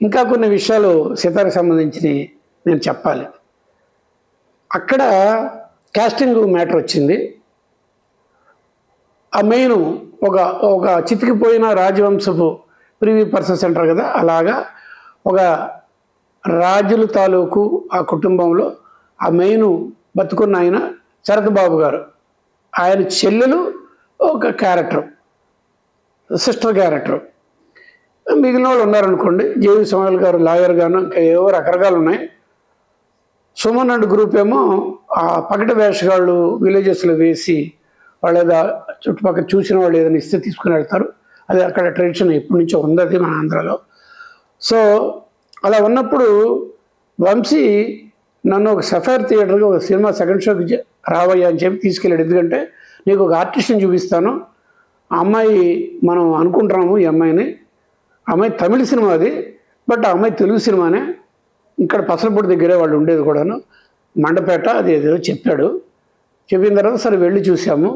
ఇంకా కొన్ని విషయాలు సీతాకి సంబంధించినవి నేను చెప్పాలి. అక్కడ కాస్టింగ్ మ్యాటర్ వచ్చింది. ఆ మెయిన్ ఒక ఒక చితికిపోయిన రాజవంశపు ప్రివీ పర్సన్స్ అంటారు కదా, అలాగా ఒక రాజుల తాలూకు ఆ కుటుంబంలో ఆ మెయిన్ బతుకున్న ఆయన శరత్ బాబు గారు, ఆయన చెల్లెలు ఒక క్యారెక్టర్, సిస్టర్ క్యారెక్టర్. మిగిలిన వాళ్ళు ఉన్నారనుకోండి, జేవి సమయల్ గారు లాయర్ గాను, ఇంకా ఏవో రకరకాలు ఉన్నాయి. సుమన్ అండ్ గ్రూప్ ఏమో ఆ పగటి వేషగాళ్ళు విలేజెస్లో వేసి వాళ్ళు ఏదో చుట్టుపక్కల చూసిన వాళ్ళు ఏదైనా ఇస్తే తీసుకుని వెళ్తారు. అది అక్కడ ట్రెడిషన్ ఎప్పటి నుంచో ఉంది అది మన ఆంధ్రాలో. సో అలా ఉన్నప్పుడు వంశీ నన్ను ఒక సఫైర్ థియేటర్కి ఒక సినిమా సెకండ్ షోకి రావయ్యా అని చెప్పి తీసుకెళ్ళాడు. ఎందుకంటే నీకు ఒక ఆర్టిస్ట్ని చూపిస్తాను, ఆ అమ్మాయి మనం అనుకుంటున్నాము, ఈ అమ్మాయిని, అమ్మాయి తమిళ సినిమా అది, బట్ ఆ అమ్మాయి తెలుగు సినిమానే, ఇక్కడ పసలపూడి దగ్గరే వాళ్ళు ఉండేది కూడాను, మండపేట, అది ఏదో చెప్పాడు. చెప్పిన తర్వాత సరే వెళ్ళి చూసాము.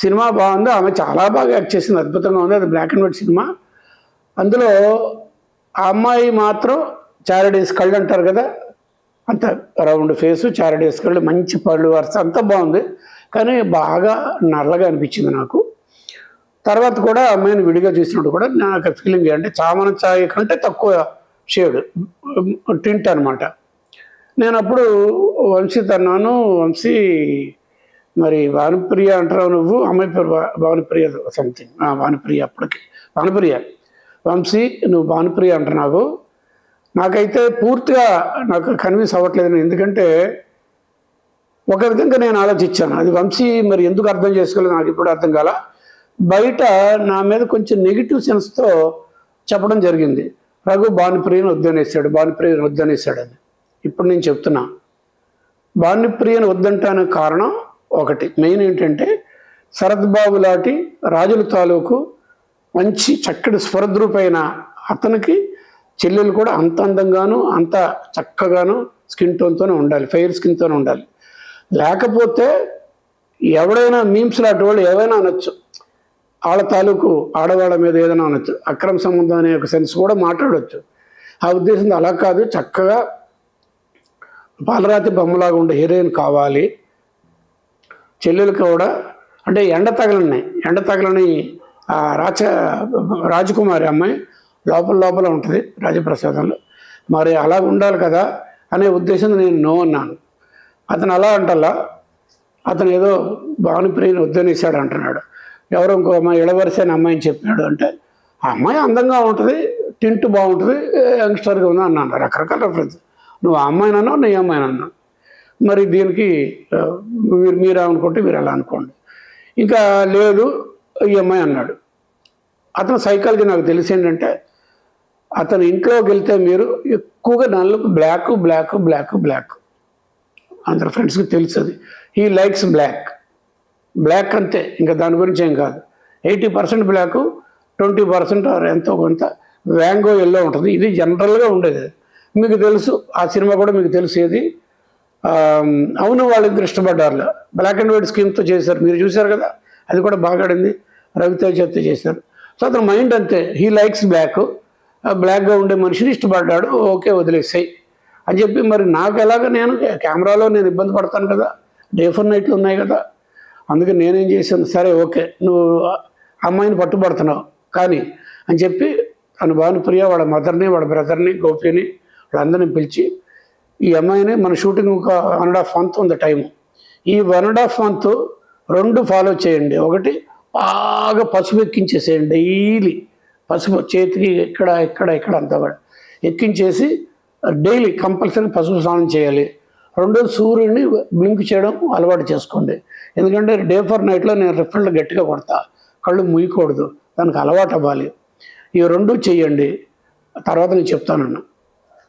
సినిమా బాగుంది, ఆమె చాలా బాగా యాక్ట్ చేసింది, అద్భుతంగా ఉంది. అది బ్లాక్ అండ్ వైట్ సినిమా. అందులో ఆ అమ్మాయి మాత్రం చారడేస్ కళ్ళు అంటారు కదా, అంత రౌండ్ ఫేసు, చారడేస్ కళ్ళు, మంచి పళ్ళు వరుస, అంతా బాగుంది. కానీ బాగా నల్లగా అనిపించింది నాకు. తర్వాత కూడా అమ్మాయిని విడిగా చూసినప్పుడు కూడా నాకు ఫీలింగ్ అంటే చామన ఛాయ్ కంటే తక్కువ షేడ్ టింట్ అనమాట. నేను అప్పుడు వంశీ తన్నాను, వంశీ మరి భానుప్రియ అంటారు నువ్వు, అమ్మాయి పేరు భానుప్రియ సంథింగ్, భానుప్రియ, అప్పటికి భానుప్రియ. వంశీ నువ్వు భానుప్రియ అంటున్నావు, నాకైతే పూర్తిగా నాకు కన్విన్స్ అవ్వట్లేదు. ఎందుకంటే ఒక విధంగా నేను ఆలోచించాను, అది వంశీ మరి ఎందుకు అర్థం చేసుకోలేదు నాకు ఇప్పుడు అర్థం కాల. బయట నా మీద కొంచెం నెగిటివ్ సెన్స్తో చెప్పడం జరిగింది, రఘు భానుప్రియను వద్దనేసాడు, భానుప్రియను వద్దనేసాడని. ఇప్పుడు నేను చెప్తున్నా, భానుప్రియను వద్దంటానికి కారణం ఒకటి మెయిన్ ఏంటంటే, శరత్ బాబు లాంటి రాజుల తాలూకు మంచి చక్కటి స్వరద్రూపైన అతనికి చెల్లెలు కూడా అంత అందంగాను అంత చక్కగాను స్కిన్ టోన్తోనే ఉండాలి, ఫెయిర్ స్కిన్తోనే ఉండాలి. లేకపోతే ఎవడైనా మీమ్స్ లాంటి వాళ్ళు ఏవైనా అనొచ్చు, వాళ్ళ తాలూకు ఆడవాళ్ళ మీద ఏదైనా అనొచ్చు, అక్రమ సంబంధం అనే ఒక సెన్స్ కూడా మాట్లాడవచ్చు. ఆ ఉద్దేశంతో అలా కాదు, చక్కగా పాలరాతి బొమ్మలాగా ఉండే హీరోయిన్ కావాలి. చెల్లెలు కూడా అంటే ఎండ తగలని రాజకుమారి అమ్మాయి లోపల ఉంటుంది రాజప్రసాదంలో, మరి అలా ఉండాలి కదా అనే ఉద్దేశంతో నేను నో అన్నాను. అతను అలా అంటల్లా, అతను ఏదో భానుప్రియను వద్దనేసాడు అంటున్నాడు. ఎవరో ఇంకో అమ్మాయి ఇళవరసే అనే అమ్మాయిని చెప్పాడు అంటే, ఆ అమ్మాయి అందంగా ఉంటుంది, టింట్ బాగుంటుంది, యంగ్స్టర్గా ఉంది అన్నాను. రకరకాల రెఫరెన్స్. నువ్వు ఆ అమ్మాయిని అన్నావు, నీ అమ్మాయిని అన్నావు. మరి దీనికి మీరు అనుకుంటే మీరు అలా అనుకోండి. ఇంకా లేదు ఈ అమ్మాయి అన్నాడు. అతను సైకాలజీ నాకు తెలిసి ఏంటంటే, అతను ఇంట్లోకి వెళ్తే మీరు ఎక్కువగా నల్లకు బ్లాక్ అందరు ఫ్రెండ్స్కి తెలుస్తుంది. హీ లైక్స్ బ్లాక్ అంతే, ఇంకా దాని గురించి ఏం కాదు. 80% బ్లాక్, 20% ఎంతో కొంత వ్యాంగో ఎల్లో ఉంటుంది. ఇది జనరల్గా ఉండేది, మీకు తెలుసు. ఆ సినిమా కూడా మీకు తెలుసు. ఏది అవును వాళ్ళిద్దరు ఇష్టపడ్డారు, బ్లాక్ అండ్ వైట్ స్కీమ్తో చేశారు, మీరు చూశారు కదా, అది కూడా బాగా ఆడింది, రవితేజతో చేశారు. సో అతని మైండ్ అంతే, హీ లైక్స్ బ్లాక్గా ఉండే మనిషిని ఇష్టపడ్డాడు, ఓకే వదిలేసాయి అని చెప్పి. మరి నాకు ఎలాగ, నేను కెమెరాలో నేను ఇబ్బంది పడతాను కదా, డే ఫర్ నైట్లు ఉన్నాయి కదా, అందుకే నేనేం చేశాను, సరే ఓకే నువ్వు అమ్మాయిని పట్టుబడుతున్నావు కానీ అని చెప్పి తను భానుప్రియ వాళ్ళ మదర్ని, వాళ్ళ బ్రదర్ని, గోపిని, వాళ్ళందరినీ పిలిచి, ఈ అమ్మాయిని మన షూటింగ్ ఒక 1.5 month ఉంది టైము, ఈ 1.5 month 2 ఫాలో చేయండి. ఒకటి బాగా పసుపు ఎక్కించేసేయండి, డైలీ పసుపు చేతికి ఇక్కడ అంతా కూడా ఎక్కించేసి డైలీ కంపల్సరీ పసుపు స్నానం చేయాలి. రెండోది సూర్యుడిని బ్లింక్ చేయడం అలవాటు చేసుకోండి. ఎందుకంటే డే ఫర్ నైట్లో నేను రిఫ్రెండ్ గట్టిగా కొడతా, కళ్ళు ముయ్యకూడదు, దానికి అలవాటు అవ్వాలి. ఈ 2 చెయ్యండి, తర్వాత నేను చెప్తానన్నా.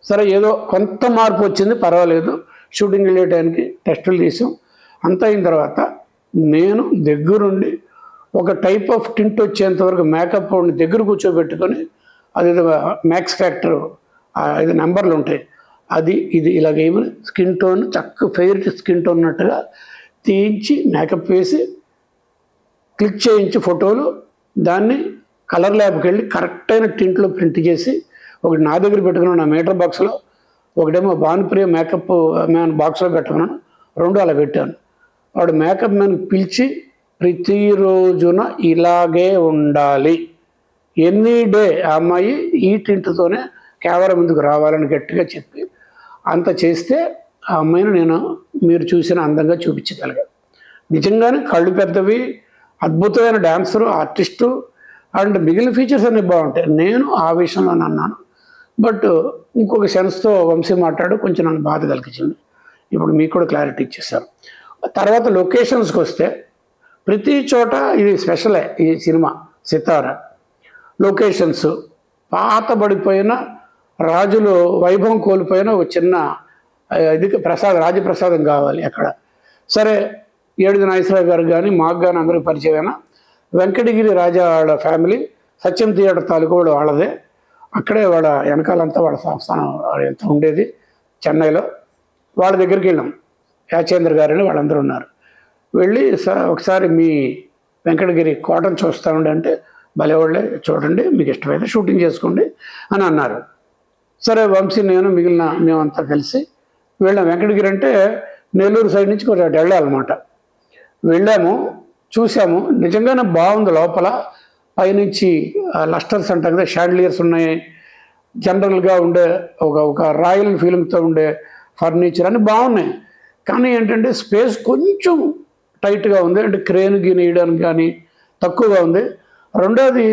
సరే ఏదో కొంత మార్పు వచ్చింది, పర్వాలేదు. షూటింగ్ వెళ్ళే టైంకి టెస్టులు తీసాం, అంతా అయిన తర్వాత నేను దగ్గరుండి ఒక టైప్ ఆఫ్ టింట్ వచ్చేంత వరకు మేకప్ దగ్గర కూర్చోబెట్టుకొని, అది మ్యాక్స్ ఫ్యాక్టర్ 5 నెంబర్లు ఉంటాయి, ఇది ఇలాగేమని స్కిన్ టోన్ చక్క ఫెయిర్ స్కిన్ టోన్ ఉన్నట్టుగా తీయించి మేకప్ వేసి క్లిక్ చేయించి ఫోటోలు, దాన్ని కలర్ ల్యాబ్కి వెళ్ళి కరెక్ట్ అయిన టింట్లో ప్రింట్ చేసి ఒకటి నా దగ్గర పెట్టుకున్నాను నా మీటర్ బాక్స్లో, ఒకటేమో భానుప్రియ మేకప్ మ్యాన్ బాక్స్లో పెట్టుకున్నాను, 2 అలా పెట్టాను. వాడు మేకప్ మ్యాన్ పిలిచి ప్రతిరోజున ఇలాగే ఉండాలి, ఎనీ డే ఆ అమ్మాయి ఈ టింట్తోనే కెమెరా ముందుకు రావాలని గట్టిగా చెప్పి అంత చేస్తే ఆ అమ్మాయిని నేను మీరు చూసిన అందంగా చూపించగలిగాను. నిజంగానే కళ్ళు పెద్దవి, అద్భుతమైన డాన్సరు, ఆర్టిస్టు అండ్ మిగిలిన ఫీచర్స్ అన్నీ బాగుంటాయి. నేను ఆ విషయంలో అన్నాను. బట్ ఇంకొక సెన్స్తో వంశీ మాట్లాడు కొంచెం నన్ను బాధ కలిగించింది. ఇప్పుడు మీకు కూడా క్లారిటీ ఇచ్చేసారు. తర్వాత లొకేషన్స్కి వస్తే ప్రతి చోట ఇది స్పెషలే ఈ సినిమా సితార. లొకేషన్స్ పాతబడిపోయిన రాజులు వైభవం కోల్పోయిన ఒక చిన్న ఇది రాజప్రసాదం కావాలి అక్కడ. సరే ఏడుది నాగేశ్వరరావు గారు కానీ మాకు కానీ అందరికి పరిచయమైన వెంకటగిరి రాజా వాళ్ళ ఫ్యామిలీ సత్యం థియేటర్ తాలూకు వాళ్ళదే. అక్కడే వాళ్ళ వెనకాలంతా వాళ్ళ సంస్థానం ఎంత ఉండేది చెన్నైలో. వాళ్ళ దగ్గరికి వెళ్ళాం, యాచేంద్ర గారని వాళ్ళందరూ ఉన్నారు. వెళ్ళి ఒకసారి మీ వెంకటగిరి కోటను చూస్తూ ఉండే అంటే భలేవాళ్ళే, చూడండి మీకు ఇష్టమైతే షూటింగ్ చేసుకోండి అని అన్నారు. సరే వంశీ నేను మిగిలిన మేమంతా కలిసి వెళ్ళాం. వెంకటగిరి అంటే నెల్లూరు సైడ్ నుంచి కొంచెం వెళ్ళాలన్నమాట. వెళ్ళాము, చూసాము, నిజంగానే బాగుంది. లోపల పైనుంచి లస్టర్స్ అంటాం కదా, షాండ్లియర్స్ ఉన్నాయి, జనరల్గా ఉండే ఒక రాయల్ ఫీలింగ్తో ఉండే ఫర్నిచర్ అన్నీ బాగున్నాయి. కానీ ఏంటంటే స్పేస్ కొంచెం టైట్గా ఉంది, అంటే క్రేన్ వేయడానికి కానీ తక్కువగా ఉంది. రెండోది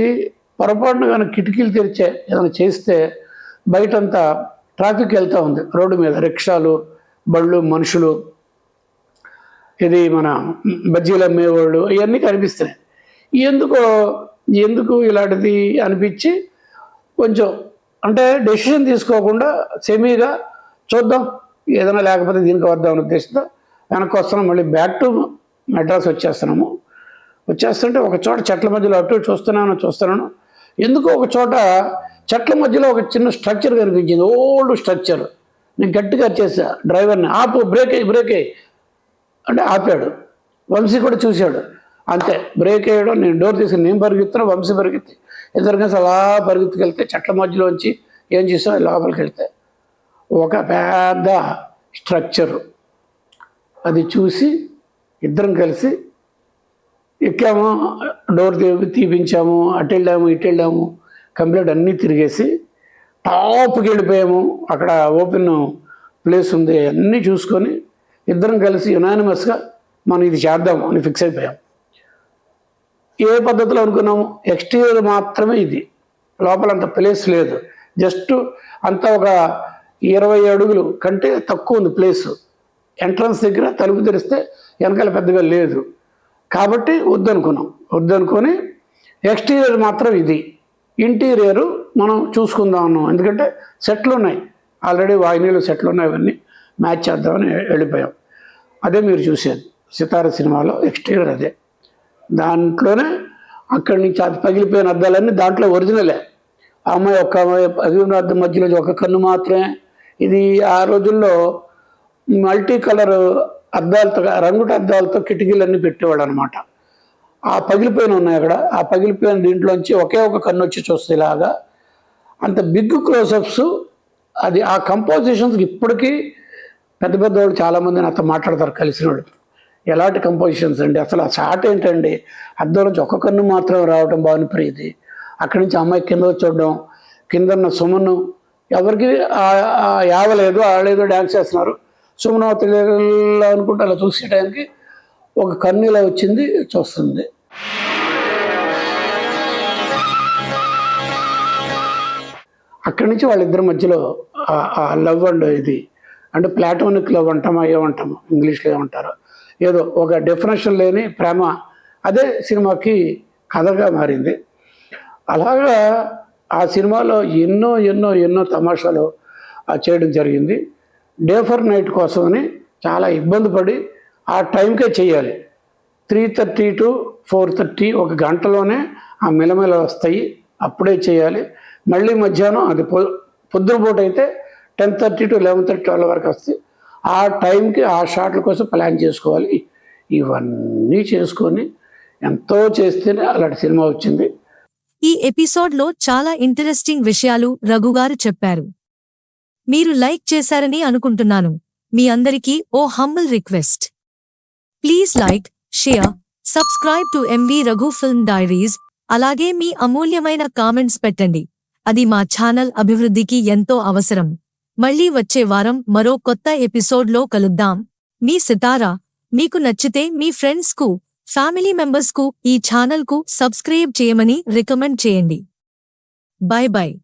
పొరపాటున కానీ కిటికీలు తెరిచే ఏదైనా చేస్తే బయటంతా ట్రాఫిక్ వెళ్తూ ఉంది, రోడ్డు మీద రిక్షాలు, బళ్ళు, మనుషులు, ఇది మన బజ్జీలు అమ్మేవాళ్ళు, ఇవన్నీ కనిపిస్తున్నాయి. ఎందుకు ఇలాంటిది అనిపించి కొంచెం అంటే డెసిషన్ తీసుకోకుండా సెమీగా చూద్దాం ఏదైనా లేకపోతే దీనికి వద్దామని ఉద్దేశంతో వెనక్కి వస్తున్నాం. మళ్ళీ బ్యాక్ టు మెడ్రాస్ వచ్చేస్తుంటే ఒక చోట చెట్ల మధ్యలో అటు చూస్తున్నాను. ఎందుకో ఒక చోట చెట్ల మధ్యలో ఒక చిన్న స్ట్రక్చర్ కనిపించింది, ఓల్డ్ స్ట్రక్చర్. నేను గట్టిగా వచ్చేసా డ్రైవర్ని, ఆపు, బ్రేక్ అయ్యి అంటే ఆపాడు. వంశీ కూడా చూశాడు, అంతే బ్రేక్ వేయడం. నేను డోర్ తీసుకుని నేను పరిగెత్తున్నా, వంశీ పరిగెత్తి ఇద్దరు కలిసి అలా పరిగెత్తుకెళ్తే చెట్ల మధ్యలోంచి ఏం చేసాం లోపలికి వెళ్తే ఒక పెద్ద స్ట్రక్చరు. అది చూసి ఇద్దరం కలిసి ఎక్కాము, డోర్ తీపించాము, అటు వెళ్ళాము, కంప్లీట్ అన్నీ తిరిగేసి టాప్కి వెళ్ళిపోయాము. అక్కడ ఓపెన్ ప్లేస్ ఉంది, అన్నీ చూసుకొని ఇద్దరం కలిసి యునానిమస్గా మనం ఇది చేద్దాము అని ఫిక్స్ అయిపోయాం. ఏ పద్ధతిలో అనుకున్నాము, ఎక్స్టీరియర్ మాత్రమే ఇది, లోపల అంత ప్లేస్ లేదు, జస్ట్ అంతా ఒక 20 అడుగులు కంటే తక్కువ ఉంది ప్లేసు. ఎంట్రన్స్ దగ్గర తలుపు తెరిస్తే వెనకాల పెద్దగా లేదు కాబట్టి వద్దనుకొని ఎక్స్టీరియర్ మాత్రం ఇది, ఇంటీరియరు మనం చూసుకుందాం అన్నాం. ఎందుకంటే సెట్లు ఉన్నాయి ఆల్రెడీ, వాయినీలు సెట్లు ఉన్నాయి, అవన్నీ మ్యాచ్ చేద్దామని వెళ్ళిపోయాం. అదే మీరు చూసేది సితార సినిమాలో ఎక్స్టీరియర్ అదే. దాంట్లోనే అక్కడి నుంచి అది పగిలిపోయిన అద్దాలన్నీ దాంట్లో ఒరిజినలే. ఆ అమ్మాయి ఒక్క పగిలిన అద్దం మధ్యలో ఒక కన్ను మాత్రమే. ఇది ఆ రోజుల్లో మల్టీ కలర్ అద్దాలతో, రంగుట అద్దాలతో కిటికీలన్నీ పెట్టేవాడు అనమాట. ఆ పగిలిపోయిన ఉన్నాయి అక్కడ, ఆ పగిలిపోయిన దీంట్లోంచి ఒకే ఒక కన్ను వచ్చి చూస్తే ఇలాగా అంత బిగ్ క్లోజప్స్. అది ఆ కంపోజిషన్స్కి ఇప్పటికీ పెద్ద వాళ్ళు చాలామంది నాతో మాట్లాడతారు కలిసిన వాళ్ళు, ఎలాంటి కంపోజిషన్స్ అండి అసలు, ఆ షాట్ ఏంటండి, అద్దం నుంచి ఒక్క కన్ను మాత్రం రావడం భానుప్రియది, అక్కడి నుంచి అమ్మాయి కింద చూడడం, కింద ఉన్న సుమను ఎవరికి యావలేదు, ఆడేదో డ్యాన్స్ చేస్తున్నారు, సుమను తెలియదు అనుకుంటే అలా చూసే టైంకి ఒక కన్ను ఇలా వచ్చింది చూస్తుంది. అక్కడి నుంచి వాళ్ళిద్దరి మధ్యలో ఆ లవ్ అండ్ ఇది అంటే ప్లాటోనిక్ లవ్ అంటామా ఏమంటాము ఇంగ్లీష్లో ఏమంటారో, ఏదో ఒక డెఫినేషన్ లేని ప్రేమ, అదే సినిమాకి కథగా మారింది. అలాగా ఆ సినిమాలో ఎన్నో తమాషాలు చేయడం జరిగింది. డే ఫర్ నైట్ కోసమని చాలా ఇబ్బంది పడి ఆ టైంకే చేయాలి. 3:30 to 4:30 ఒక గంటలోనే ఆ మెలమెల వస్తాయి, అప్పుడే చేయాలి. మళ్ళీ మధ్యాహ్నం అది పొద్దున పూట అయితే 10:30 to 11:30, 12 వరకు వస్తాయి. ఆ టైంకి ఆ షాట్ల కోసం ప్లాన్ చేసుకోవాలి. ఇవన్నీ చేసుకొని ఎంతో చేస్తేనే అలాంటి సినిమా వచ్చింది. ఈ ఎపిసోడ్లో చాలా ఇంట్రెస్టింగ్ విషయాలు రఘుగారు చెప్పారు. మీరు లైక్ చేశారని అనుకుంటున్నాను. మీ అందరికీ ఓ humble request. Please like, share, subscribe to MV Raghu film diaries. అలాగే మీ అమూల్యమైన కామెంట్స్ పెట్టండి. అది మా ఛానల్ అభివృద్ధికి ఎంతో అవసరం. మళ్ళీ వచ్చే వారం మరో కొత్త ఎపిసోడ్లో కలుద్దాం. మీ సితారా. మీకు నచ్చితే మీ ఫ్రెండ్స్కు, ఫ్యామిలీ మెంబర్స్కు ఈ ఛానల్కు సబ్స్క్రైబ్ చేయమని రికమెండ్ చేయండి. By by.